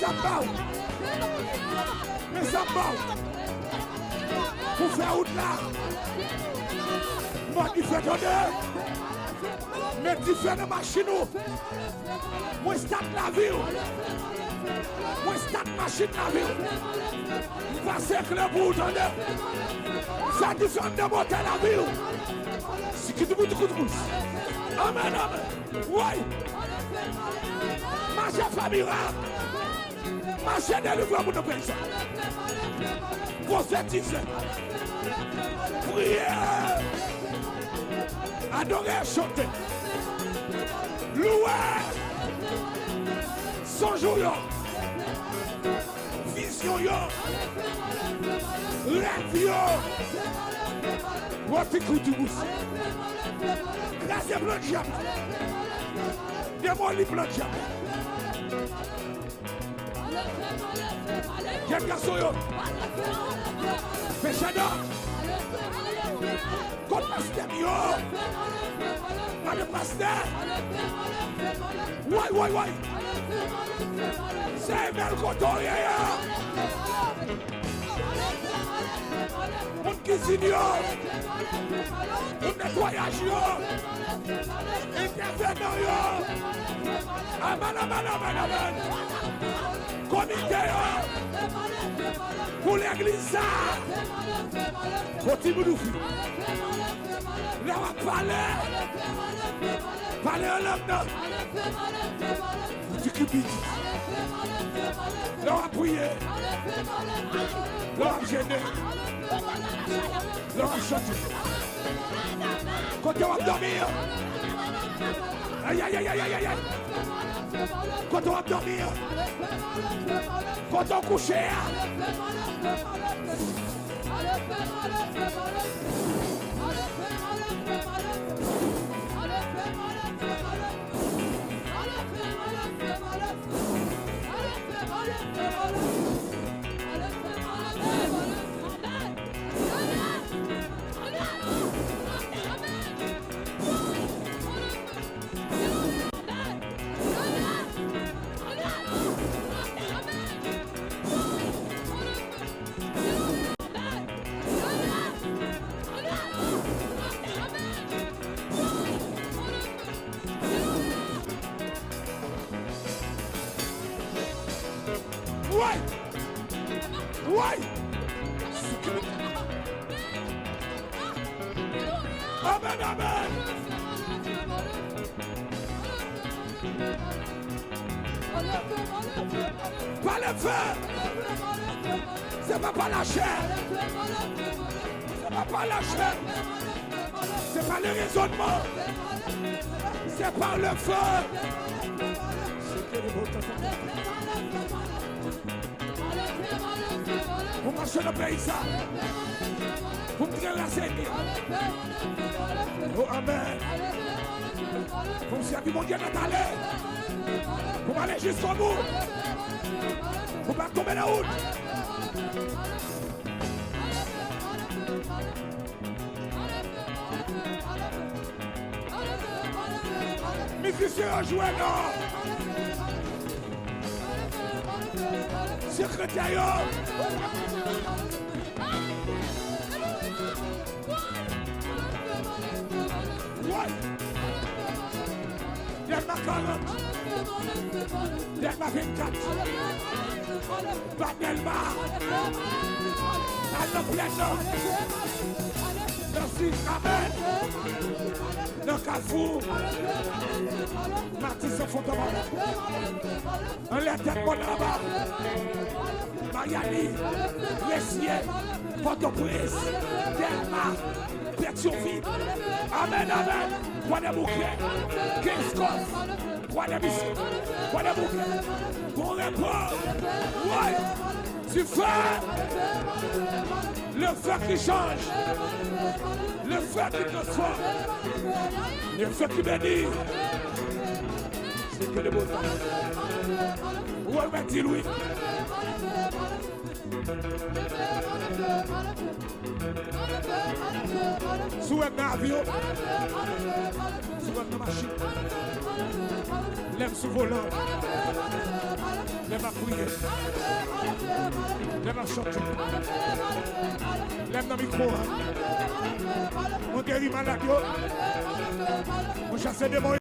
Zambao. Mais Zambao. Pour faire route là. Moi qui fais honneur. Mais tu fais de machine. Moi start la vie. Moi start machine la vie. Passer que le bout d'honneur. Ça différent de monter la vie. Si tu te bouges de bouche. Amen, amen. Oui. Ma chère famille. Ma chère délivrance pour nos pays. Prophétiser. Prier. Adorer, chanter. Louer. Songeons. Vision. Rêve. Votre coup de bouche. Grâce à blanc de diable. Démoli blanc de diable. Quel garçon yo? Péchador. Contre pasteur yo. Pas de pasteur. Ouais. C'est bel coton ya. On cuisine yo. On nettoyage yo. Intervenant yo. Amen. Comité yo. Pour l'église. Petit boudoufi. Là on va parler. Parler en langue. Du kibiti. Là on va prier. Là on va gêner. Là on va chanter. Quand on va dormir. Aïe. Quand on va dormir. Quand on couche. Ouais. Amen. Pas le feu. C'est pas la chair. C'est pas la chair. C'est pas le raisonnement. C'est par le feu. Vous marchez le pays ça. Vous me tirez la scène. Oh amen. Vous me servez mon Dieu Nathalie. Vous m'allez jusqu'au bout. Vous ne pas tomber la route. Mes fils en jouent non. Secrétaire. Ouais. Derma 40. Derma 24. Banelma. Dans le plein. Merci. Amen. Dans Carrefour. Martis en fondement. Un lettre bon là-bas. Mariani. Lessier. Port-au-Prince. Derma. Pétionville. Amen. Quoi de bouquet. 15 cosses. Quoi de biscuits. Quoi de bouquet. Ton répond. Ouais. Tu fais. Le feu qui change. Le feu qui transforme. Le feu qui bénit. C'est que le beau temps. Où est-il, Louis? Sous un avion. Sous une machine. Lève sous volant. Lève à prier. Lève à chanter. Lève dans le micro. On guérit malade. On chasse des démons.